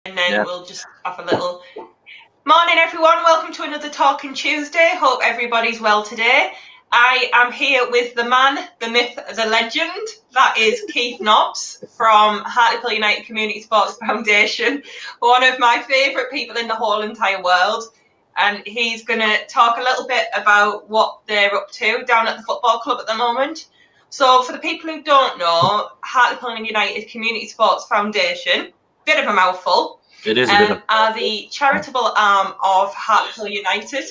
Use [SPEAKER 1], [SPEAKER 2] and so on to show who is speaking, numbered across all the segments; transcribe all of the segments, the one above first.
[SPEAKER 1] and then we'll just have a little morning, everyone. Welcome to another Talking Tuesday. Hope everybody's well today. I am here with the man, the myth, the legend. That is Keith Nobbs from Hartlepool United Community Sports Foundation, one of my favourite people in the whole entire world. And he's going to talk a little bit about what they're up to down at the football club at the moment. So for the people who don't know, Hartlepool United Community Sports Foundation, bit of a mouthful.
[SPEAKER 2] It is a bit of
[SPEAKER 1] are the charitable arm of Hartlepool United.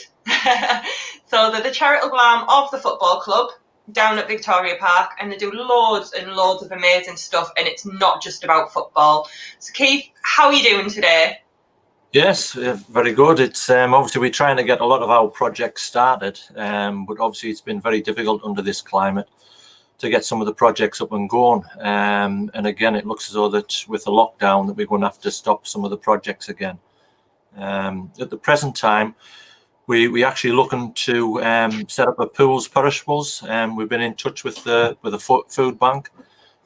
[SPEAKER 1] So they're the charitable arm of the football club down at Victoria Park, and they do loads and loads of amazing stuff, and it's not just about football. So Keith, how are you doing today?
[SPEAKER 2] Yes, very good. It's obviously we're trying to get a lot of our projects started, but obviously it's been very difficult under this climate to get some of the projects up and going. And again, it looks as though that with the lockdown that we're going to have to stop some of the projects again. At the present time, we actually looking to set up a pools perishables. We've been in touch with the food bank,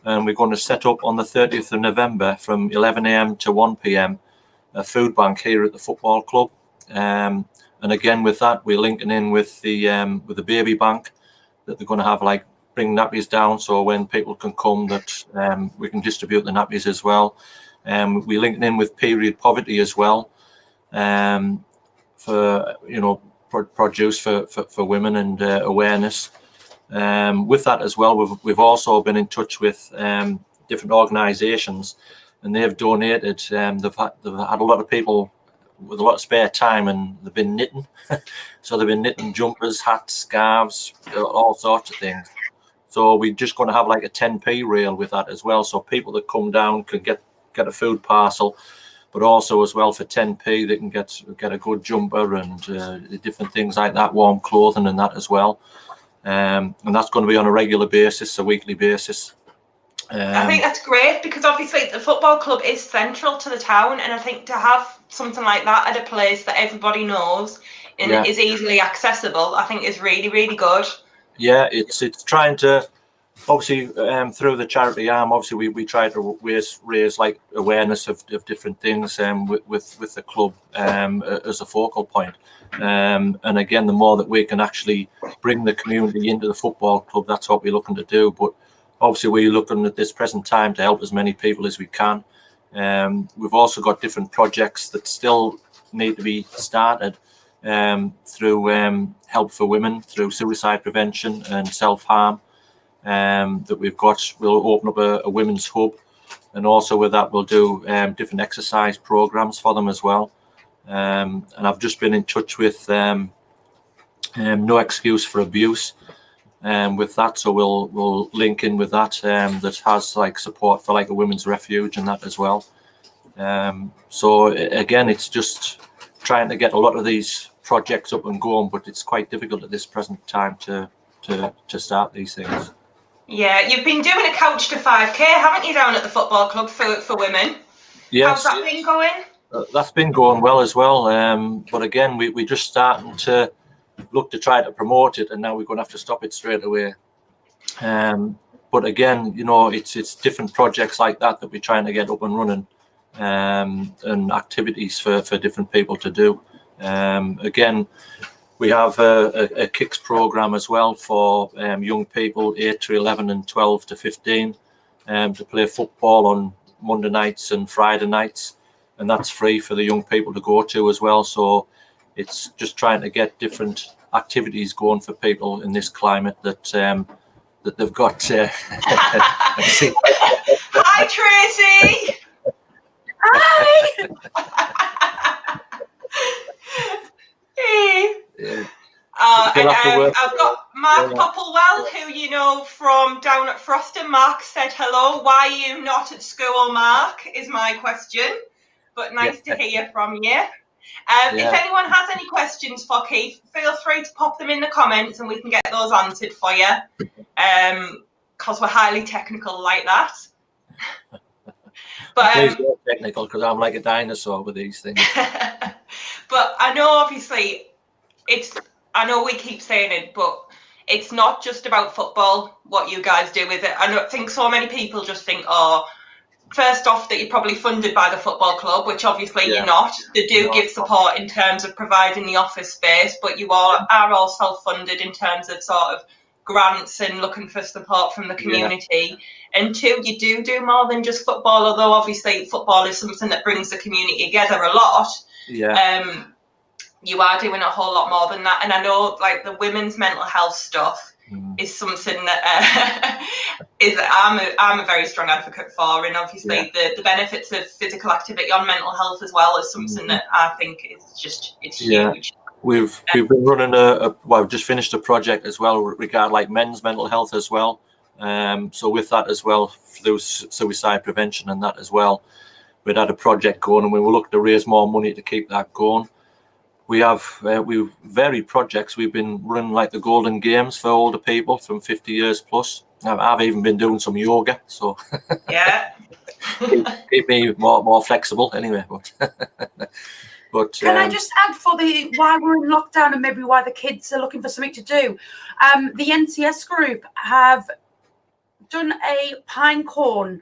[SPEAKER 2] and we're going to set up on the 30th of November from 11 a.m. to 1 p.m. a food bank here at the football club. And again, with that, we're linking in with the baby bank that they're going to have, like, bring nappies down, so when people can come, that we can distribute the nappies as well. We're linking in with period poverty as well, for produce for women and awareness. With that as well, we've also been in touch with different organisations, and they've donated. They've had a lot of people with a lot of spare time, and they've been knitting. So they've been knitting jumpers, hats, scarves, all sorts of things. So we're just going to have like a 10p rail with that as well, so people that come down can get a food parcel, but also as well for 10p they can get a good jumper and different things like that, warm clothing and that as well. And that's going to be on a regular basis, a weekly basis.
[SPEAKER 1] I think that's great, because obviously the football club is central to the town, and I think to have something like that at a place that everybody knows and is easily accessible, I think is really, really good.
[SPEAKER 2] Yeah, it's trying to, obviously, through the charity arm, obviously we try to raise like awareness of different things with the club as a focal point. And again, the more that we can actually bring the community into the football club, that's what we're looking to do. But obviously we're looking at this present time to help as many people as we can. We've also got different projects that still need to be started, through help for women, through suicide prevention and self-harm, that we've got. We'll open up a women's hub, and also with that we'll do different exercise programs for them as well. And I've just been in touch with No Excuse for Abuse, with that, so we'll link in with that, that has like support for like a women's refuge and that as well. So again, it's just trying to get a lot of these projects up and going, but it's quite difficult at this present time to start these things.
[SPEAKER 1] Yeah, you've been doing a couch to 5k, haven't you, down at the football club for women?
[SPEAKER 2] Yes.
[SPEAKER 1] How's that been going?
[SPEAKER 2] That's been going well as well. But again, we're just starting to look to try to promote it, and now we're going to have to stop it straight away. But again, it's different projects like that we're trying to get up and running, and activities for different people to do. Again, we have a kicks program as well for young people 8 to 11 and 12 to 15, to play football on Monday nights and Friday nights, and that's free for the young people to go to as well. So it's just trying to get different activities going for people in this climate that they've got.
[SPEAKER 1] Hi, Tracy. Hi. Hey.
[SPEAKER 2] Yeah.
[SPEAKER 1] And I've got Mark Popplewell, who you know from down at Froston. Mark said hello. Why are you not at school, Mark, is my question. But nice to hear from you. If anyone has any questions for Keith, feel free to pop them in the comments and we can get those answered for you, because we're highly technical like that.
[SPEAKER 2] But please don't technical, because I'm like a dinosaur with these things.
[SPEAKER 1] But I know, obviously, I know we keep saying it, but it's not just about football, what you guys do with it. I think so many people just think, oh, first off, that you're probably funded by the football club, which obviously you're not. They do give support in terms of providing the office space, but you are all self-funded in terms of sort of grants and looking for support from the community. And two, you do more than just football, although obviously football is something that brings the community together a lot. You are doing a whole lot more than that. And I know like the women's mental health stuff is something that I'm a very strong advocate for, and obviously the benefits of physical activity on mental health as well is something that I think it's huge.
[SPEAKER 2] We've been running we've just finished a project as well regarding like men's mental health as well. So with that as well, through suicide prevention and that as well, we'd had a project going, and we were looking to raise more money to keep that going. We have varied projects. We've been running like the Golden Games for older people from 50 years plus. I've even been doing some yoga, so keep me more flexible anyway. But
[SPEAKER 3] can I just add why we're in lockdown and maybe why the kids are looking for something to do? The NCS group have done a pine cone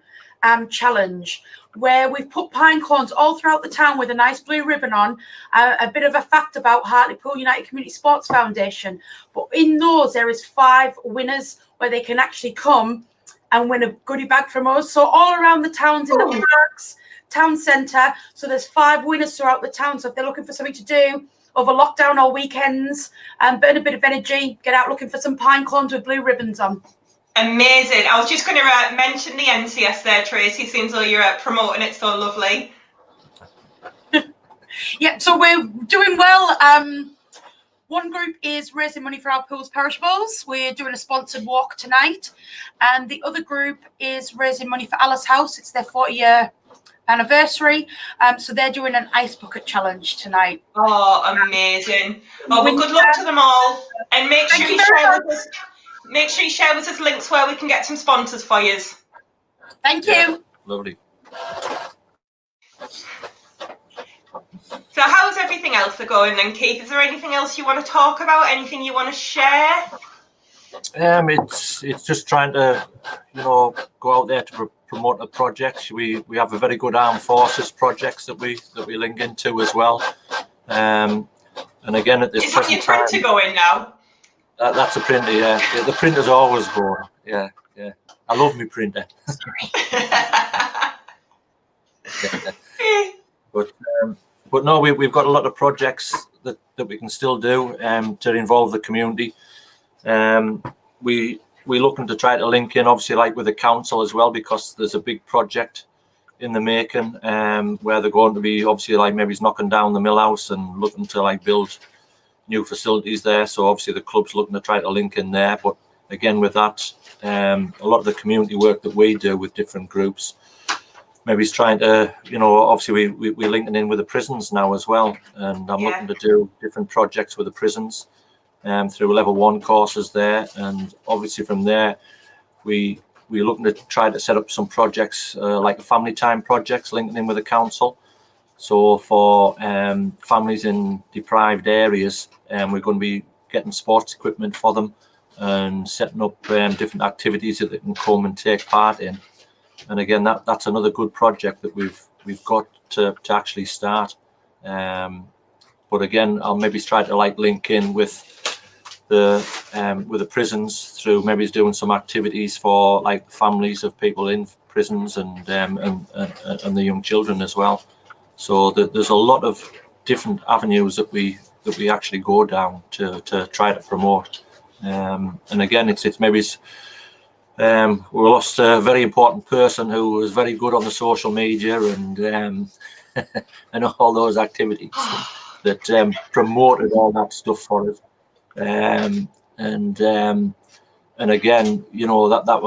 [SPEAKER 3] challenge where we've put pine cones all throughout the town with a nice blue ribbon on, a bit of a fact about Hartlepool United Community Sports Foundation. But in those, there is 5 winners where they can actually come and win a goodie bag from us. So all around the towns, in the parks, town centre. So there's 5 winners throughout the town. So if they're looking for something to do over lockdown or weekends, burn a bit of energy, get out looking for some pine cones with blue ribbons on.
[SPEAKER 1] Amazing. I was just going to mention the NCS there, Tracy. Seems like you're promoting it so lovely.
[SPEAKER 3] Yeah, so we're doing well. One group is raising money for our pools perishables. We're doing a sponsored walk tonight. And the other group is raising money for Alice House. It's their 40-year anniversary. So they're doing an ice bucket challenge tonight.
[SPEAKER 1] Oh, amazing. Oh, well, good luck to them all. And make sure you share with us links where we can get some sponsors for you.
[SPEAKER 3] Thank you.
[SPEAKER 2] Lovely.
[SPEAKER 1] So how's everything else going then, Keith? Is there anything else you want to talk about? Anything you want to share?
[SPEAKER 2] It's just trying to, go out there to promote the projects. We have a very good armed forces projects that we link into as well. And again, at this
[SPEAKER 1] is present time, your printer going now?
[SPEAKER 2] That's a printer, yeah. The printer's always going. Yeah. I love my printer. But no, we've got a lot of projects that we can still do to involve the community. We're looking to try to link in, obviously, like with the council as well, because there's a big project in the making where they're going to be, obviously, like maybe knocking down the mill house and looking to like build new facilities there. So obviously the club's looking to try to link in there. But again, with that, a lot of the community work that we do with different groups, maybe he's trying to, obviously we're linking in with the prisons now as well. And I'm looking to do different projects with the prisons through level 1 courses there. And obviously from there, we're looking to try to set up some projects like family time projects linking in with the council. So for families in deprived areas, we're going to be getting sports equipment for them and setting up different activities that they can come and take part in. And again, that's another good project that we've got to actually start. But again, I'll maybe try to like link in with the prisons through maybe doing some activities for like families of people in prisons and the young children as well. So there's a lot of different avenues that we actually go down to try to promote. And again, it's maybe we lost a very important person who was very good on the social media and and all those activities that promoted all that stuff for us. And again, that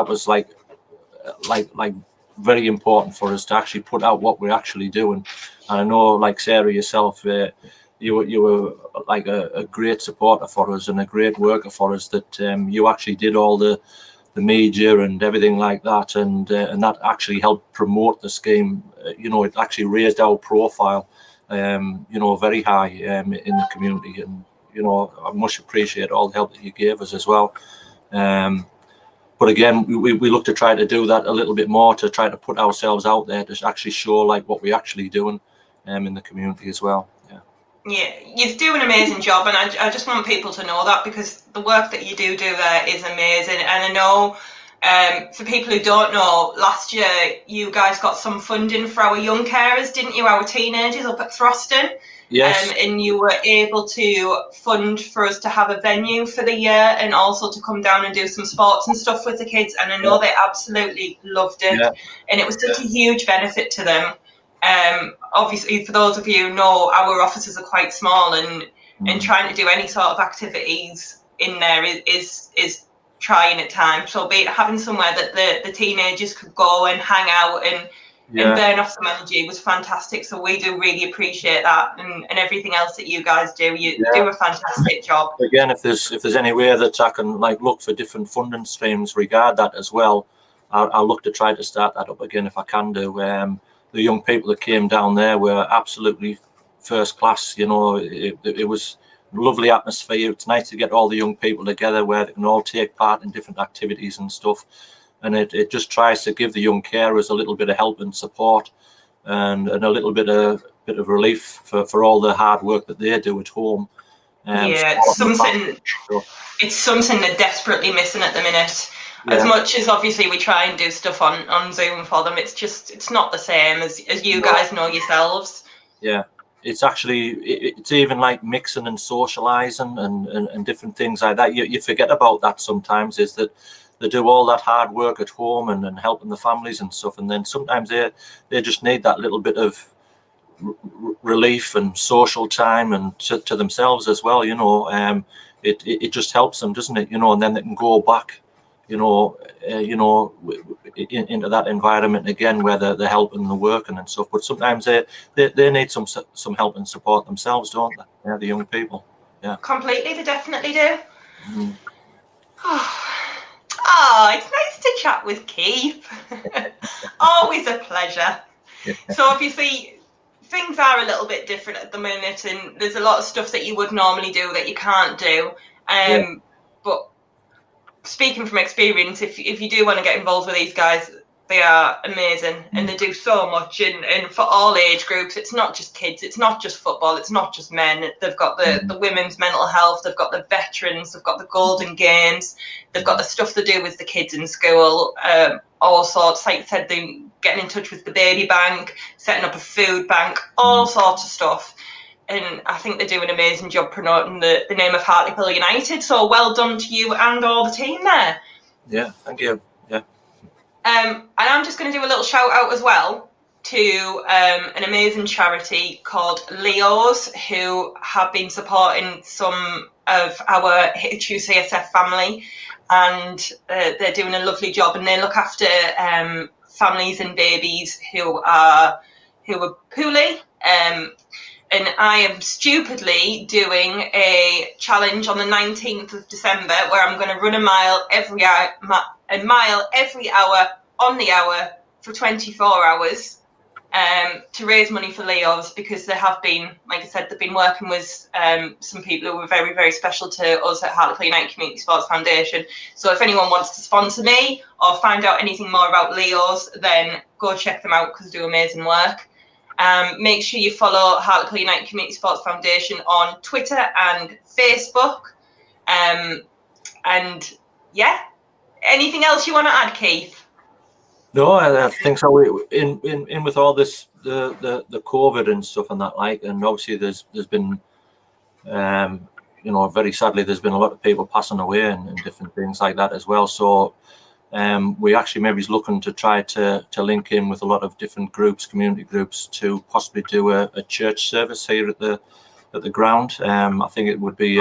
[SPEAKER 2] was like very important for us to actually put out what we're actually doing. And I know, like Sarah yourself, you were like a great supporter for us and a great worker for us, that you actually did all the media and everything like that, and that actually helped promote the scheme. It actually raised our profile very high in the community, and I much appreciate all the help that you gave us as well. but again, we look to try to do that a little bit more, to try to put ourselves out there to actually show like what we're actually doing in the community as well.
[SPEAKER 1] Yeah, you do an amazing job, and I just want people to know that, because the work that you do there is amazing. And I know, for people who don't know, last year you guys got some funding for our young carers, didn't you? Our teenagers up at Throston.
[SPEAKER 2] Yes.
[SPEAKER 1] And you were able to fund for us to have a venue for the year, and also to come down and do some sports and stuff with the kids. And I know they absolutely loved it, and it was such a huge benefit to them. Obviously, for those of you who know, our offices are quite small, and trying to do any sort of activities in there is trying at times. So, be it having somewhere that the teenagers could go and hang out and burn off some energy was fantastic. So we do really appreciate that, and everything else that you guys do. You do a fantastic job.
[SPEAKER 2] Again, if there's any way that I can like look for different funding streams regard that as well, I'll look to try to start that up again if I can do. The young people that came down there were absolutely first class. You know, it was a lovely atmosphere. It's nice to get all the young people together where they can all take part in different activities and stuff. And it just tries to give the young carers a little bit of help and support, and a little bit of relief for all the hard work that they do at home.
[SPEAKER 1] It's something they're desperately missing at the minute. As much as obviously we try and do stuff on Zoom for them, it's not the same as you guys know yourselves. Yeah.
[SPEAKER 2] It's actually, it's even like mixing and socializing and different things like that. You forget about that sometimes, is that they do all that hard work at home and helping the families and stuff, and then sometimes they just need that little bit of relief and social time, and to themselves as well. You know, it just helps them, doesn't it? You know, and then they can go back, into that environment again where they're helping and working and stuff. But sometimes they need some help and support themselves, don't they? Yeah, the young people. Yeah,
[SPEAKER 1] completely. They definitely do. Oh, it's nice to chat with Keith. Always a pleasure. So obviously things are a little bit different at the minute, and there's a lot of stuff that you would normally do that you can't do. But speaking from experience, if you do want to get involved with these guys, they are amazing, and they do so much, and for all age groups. It's not just kids, it's not just football, it's not just men. They've got the women's mental health, they've got the veterans, they've got the golden games, they've got the stuff to do with the kids in school, all sorts. Like I said, they getting in touch with the baby bank, setting up a food bank, all sorts of stuff. And I think they do an amazing job promoting the name of Hartlepool United. So well done to you and all the team there.
[SPEAKER 2] Yeah, thank you. Yeah.
[SPEAKER 1] And I'm just going to do a little shout out as well to an amazing charity called Leo's, who have been supporting some of our HU CSF family, and they're doing a lovely job, and they look after families and babies who are poorly. And I am stupidly doing a challenge on the 19th of December where I'm going to run a mile every hour on the hour for 24 hours to raise money for Leo's, because they have been, like I said, they've been working with some people who were very, very special to us at Hartlepool United Community Sports Foundation. So if anyone wants to sponsor me or find out anything more about Leo's, then go check them out, because they do amazing work. Make sure you follow Hartlepool United Community Sports Foundation on Twitter and Facebook. And yeah, anything else you want to add, Keith?
[SPEAKER 2] No, I think so. In with all this, the COVID and stuff and that, like, and obviously there's been, very sadly there's been a lot of people passing away and different things like that as well. So we actually maybe is looking to try to link in with a lot of different groups, community groups, to possibly do a church service here at the ground. I think it would be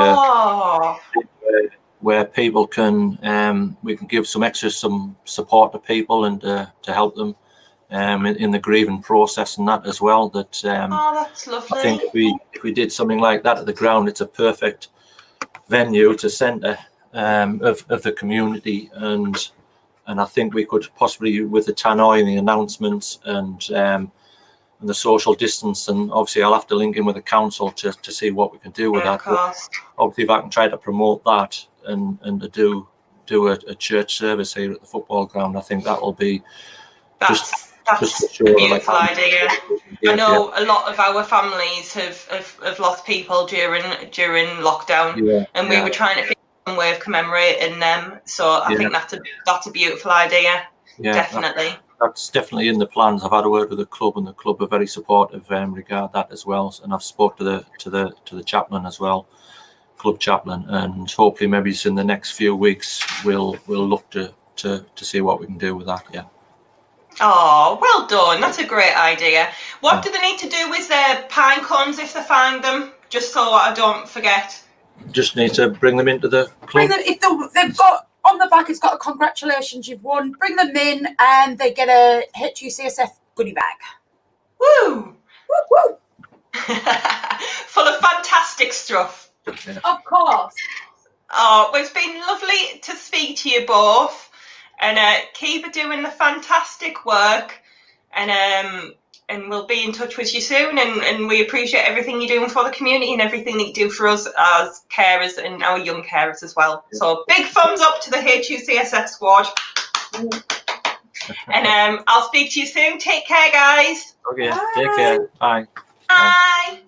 [SPEAKER 2] where people can we can give some support to people and to help them in the grieving process and that as well. That
[SPEAKER 1] that's lovely.
[SPEAKER 2] I think if we did something like that at the ground, it's a perfect venue to centre of the community, and I think we could possibly, with the tannoy and the announcements and the social distance, and obviously I'll have to link in with the council to see what we can do with that. But obviously, if I can try to promote that and to do do a church service here at the football ground. I think that'll be
[SPEAKER 1] That's
[SPEAKER 2] just to
[SPEAKER 1] a
[SPEAKER 2] show
[SPEAKER 1] beautiful idea. I know a lot of our families have lost people during lockdown, and we were trying to think of some way of commemorating them. So I think that's a beautiful idea.
[SPEAKER 2] Yeah,
[SPEAKER 1] definitely.
[SPEAKER 2] That's definitely in the plans. I've had a word with the club, and the club are very supportive regard that as well. And I've spoke to the chaplain as well, club chaplain, and hopefully maybe in the next few weeks we'll look to see what we can do with that. Yeah.
[SPEAKER 1] Oh, well done. That's a great idea. What do they need to do with their pine cones if they find them? Just so I don't forget.
[SPEAKER 2] Just need to bring them into the club.
[SPEAKER 3] If they've got on the back, it's got a congratulations, you've won. Bring them in, and they get a HUCSF goodie bag.
[SPEAKER 1] Woo!
[SPEAKER 3] Woo woo!
[SPEAKER 1] Full of fantastic stuff.
[SPEAKER 2] Yeah.
[SPEAKER 3] Of course.
[SPEAKER 1] Oh, well, it's been lovely to speak to you both, and keep doing the fantastic work, and we'll be in touch with you soon, and we appreciate everything you're doing for the community and everything that you do for us as carers and our young carers as well. So big thumbs up to the HUCSF squad. And I'll speak to you soon. Take care, guys.
[SPEAKER 2] Okay, take care. Bye.
[SPEAKER 1] Bye.